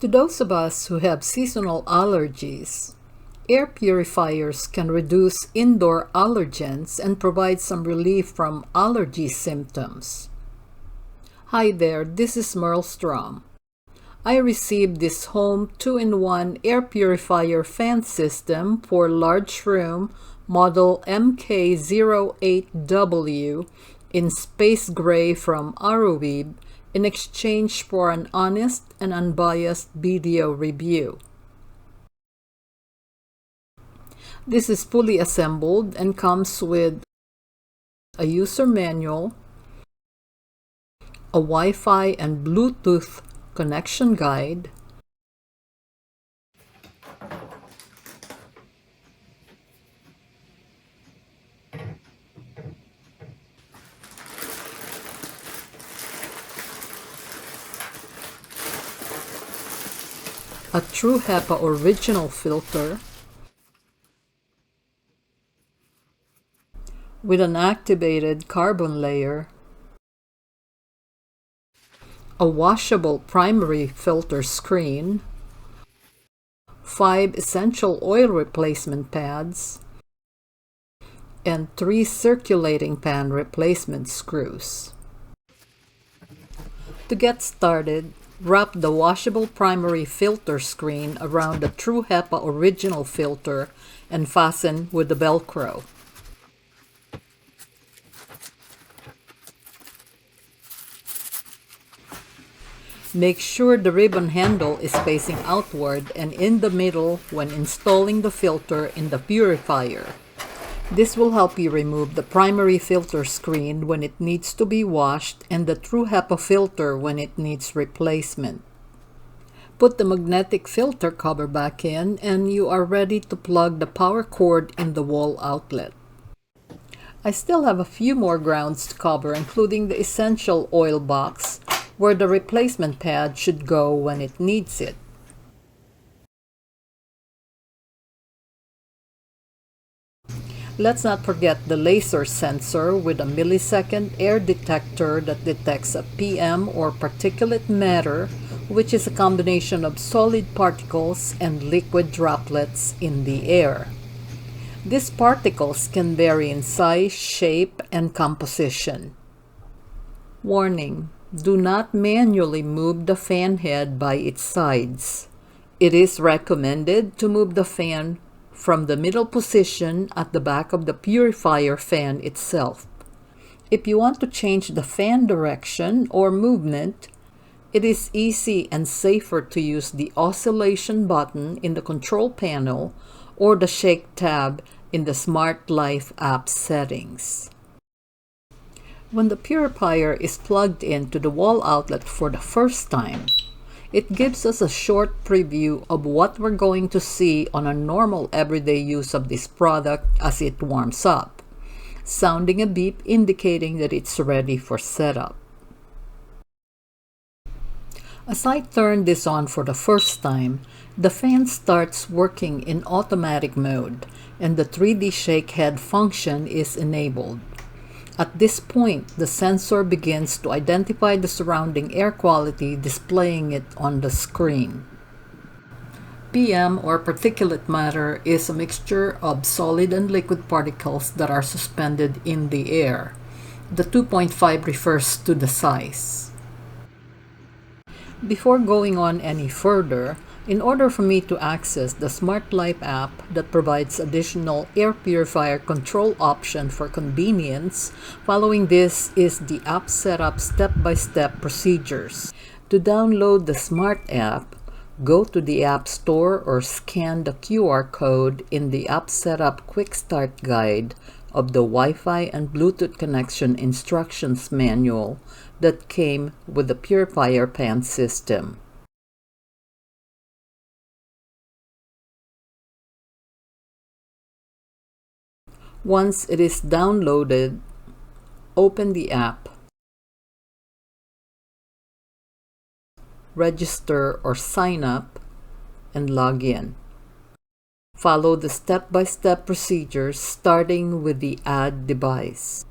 To those of us who have seasonal allergies, air purifiers can reduce indoor allergens and provide some relief from allergy symptoms. Hi there, this is Merle Strom. I received this home 2-in-1 air purifier fan system for large room model MK08W in space gray from Aroeve in exchange for an honest and unbiased video review. This is fully assembled and comes with a user manual, a Wi-Fi and Bluetooth connection guide, a true HEPA original filter with an activated carbon layer, a washable primary filter screen, 5 essential oil replacement pads, and 3 circulating pan replacement screws. To get started, wrap the washable primary filter screen around the true HEPA original filter and fasten with the Velcro. Make sure the ribbon handle is facing outward and in the middle when installing the filter in the purifier. This will help you remove the primary filter screen when it needs to be washed and the true HEPA filter when it needs replacement. Put the magnetic filter cover back in and you are ready to plug the power cord in the wall outlet. I still have a few more grounds to cover, including the essential oil box, where the replacement pad should go when it needs it. Let's not forget the laser sensor with a millisecond air detector that detects a PM or particulate matter, which is a combination of solid particles and liquid droplets in the air. These particles can vary in size, shape, and composition. Warning: do not manually move the fan head by its sides. It is recommended to move the fan from the middle position at the back of the purifier fan itself. If you want to change the fan direction or movement, it is easy and safer to use the oscillation button in the control panel or the shake tab in the Smart Life app settings. When the purifier is plugged into the wall outlet for the first time, it gives us a short preview of what we're going to see on a normal everyday use of this product as it warms up, sounding a beep indicating that it's ready for setup. As I turn this on for the first time, the fan starts working in automatic mode and the 3D shake head function is enabled. At this point, the sensor begins to identify the surrounding air quality, displaying it on the screen. PM or particulate matter is a mixture of solid and liquid particles that are suspended in the air. The 2.5 refers to the size. Before going on any further, in order for me to access the Smart Life app that provides additional air purifier control option for convenience, following this is the app setup step-by-step procedures. To download the Smart app, go to the App Store or scan the QR code in the App Setup Quick Start Guide of the Wi-Fi and Bluetooth connection instructions manual that came with the Purifier pan system. Once it is downloaded, open the app, register or sign up, and log in. Follow the step-by-step procedures starting with the Add Device.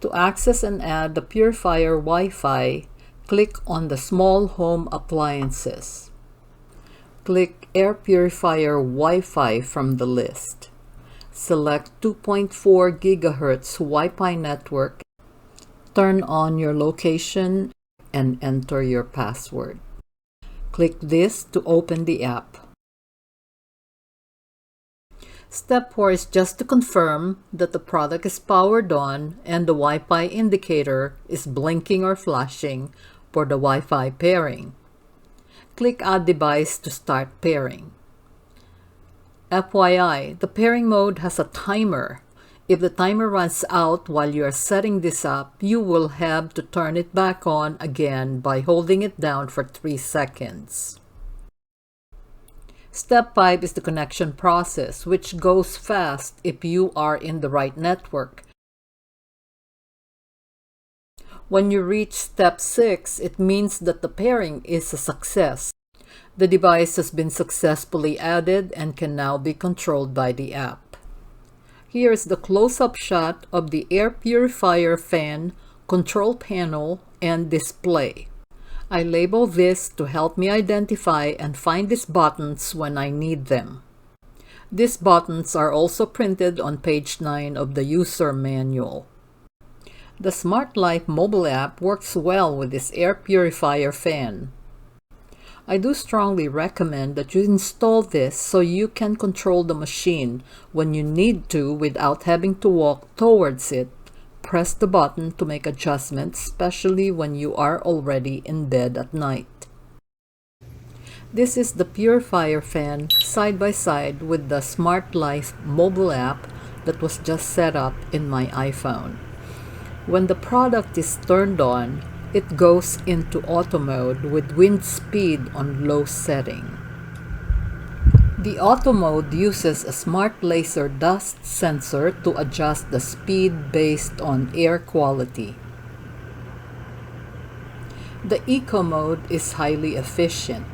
To access and add the Purifier Wi-Fi, click on the Small Home Appliances. Click Air Purifier Wi-Fi from the list. Select 2.4 GHz Wi-Fi network. Turn on your location and enter your password. Click this to open the app. Step 4 is just to confirm that the product is powered on and the Wi-Fi indicator is blinking or flashing for the Wi-Fi pairing. Click Add Device to start pairing. FYI, the pairing mode has a timer. If the timer runs out while you are setting this up, you will have to turn it back on again by holding it down for 3 seconds. Step 5 is the connection process, which goes fast if you are in the right network. When you reach Step 6, it means that the pairing is a success. The device has been successfully added and can now be controlled by the app. Here is the close-up shot of the air purifier fan, control panel, and display. I label this to help me identify and find these buttons when I need them. These buttons are also printed on page 9 of the user manual. The Smart Life mobile app works well with this air purifier fan. I do strongly recommend that you install this so you can control the machine when you need to without having to walk towards it. Press the button to make adjustments, especially when you are already in bed at night. This is the Purifier fan side by side with the Smart Life mobile app that was just set up in my iPhone. When the product is turned on, it goes into auto mode with wind speed on low setting. The auto mode uses a smart laser dust sensor to adjust the speed based on air quality. The eco mode is highly efficient.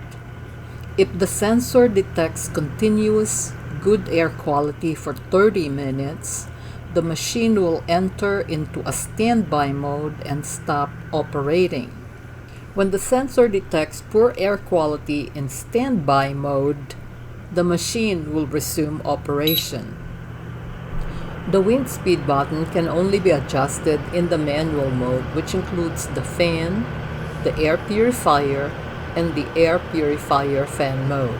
If the sensor detects continuous good air quality for 30 minutes, the machine will enter into a standby mode and stop operating. When the sensor detects poor air quality in standby mode, the machine will resume operation. The wind speed button can only be adjusted in the manual mode, which includes the fan, the air purifier, and the air purifier fan mode.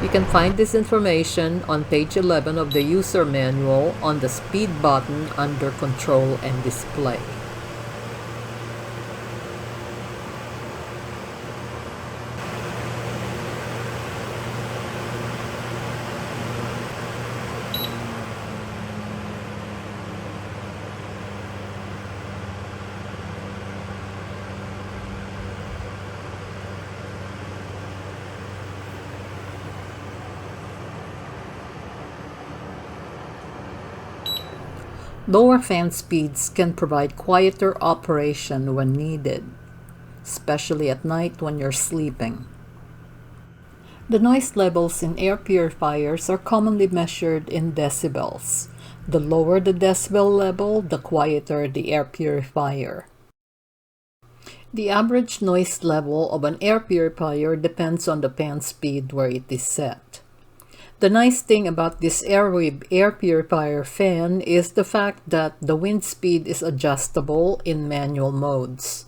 You can find this information on page 11 of the user manual on the speed button under Control and Display. Lower fan speeds can provide quieter operation when needed, especially at night when you're sleeping. The noise levels in air purifiers are commonly measured in decibels. The lower the decibel level, the quieter the air purifier. The average noise level of an air purifier depends on the fan speed where it is set. The nice thing about this Aroeve air purifier fan is the fact that the wind speed is adjustable in manual modes.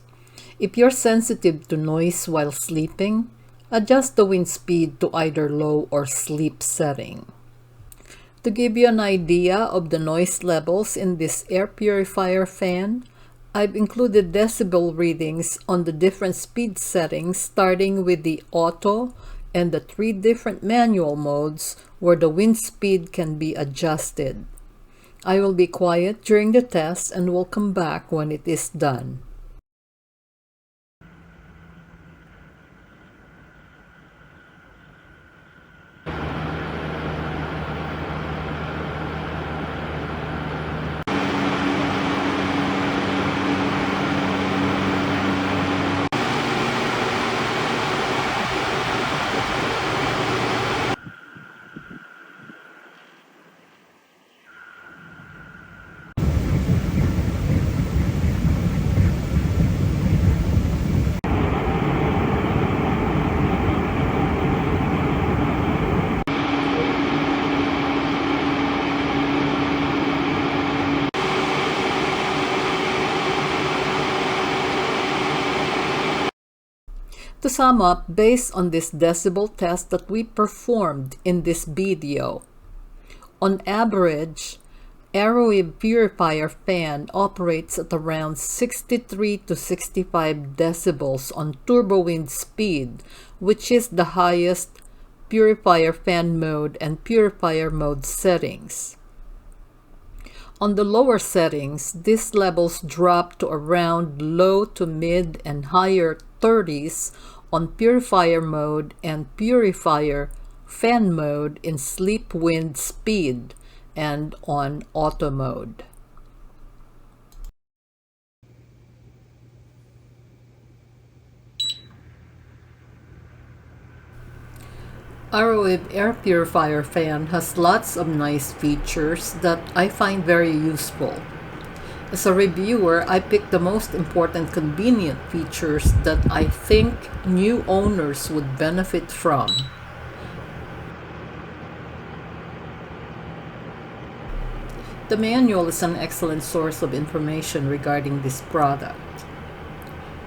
If you're sensitive to noise while sleeping, adjust the wind speed to either low or sleep setting. To give you an idea of the noise levels in this air purifier fan, I've included decibel readings on the different speed settings starting with the auto and the 3 different manual modes where the wind speed can be adjusted. I will be quiet during the test and will come back when it is done. To sum up, based on this decibel test that we performed in this video, on average, Aroeve Purifier fan operates at around 63 to 65 decibels on turbo wind speed, which is the highest Purifier fan mode and Purifier mode settings. On the lower settings, these levels drop to around low to mid and higher 30s on Purifier mode and Purifier fan mode in sleep wind speed and on auto mode. Aroeve air purifier fan has lots of nice features that I find very useful. As a reviewer, I picked the most important convenient features that I think new owners would benefit from. The manual is an excellent source of information regarding this product.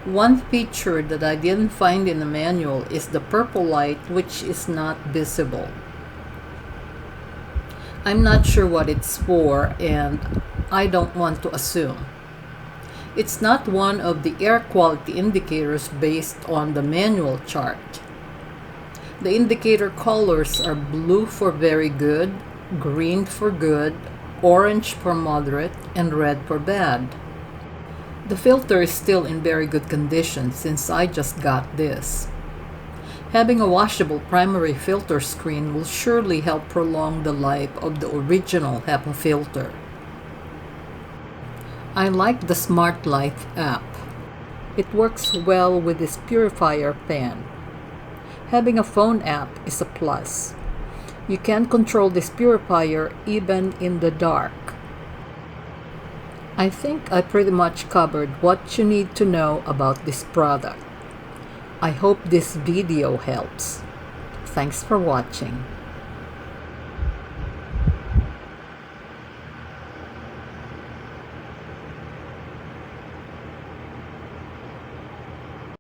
One feature that I didn't find in the manual is the purple light, which is not visible. I'm not sure what it's for, and I don't want to assume. It's not one of the air quality indicators based on the manual chart. The indicator colors are blue for very good, green for good, orange for moderate, and red for bad. The filter is still in very good condition since I just got this. Having a washable primary filter screen will surely help prolong the life of the original HEPA filter. I like the Smart Life app. It works well with this purifier fan. Having a phone app is a plus. You can control this purifier even in the dark. I think I pretty much covered what you need to know about this product. I hope this video helps. Thanks for watching.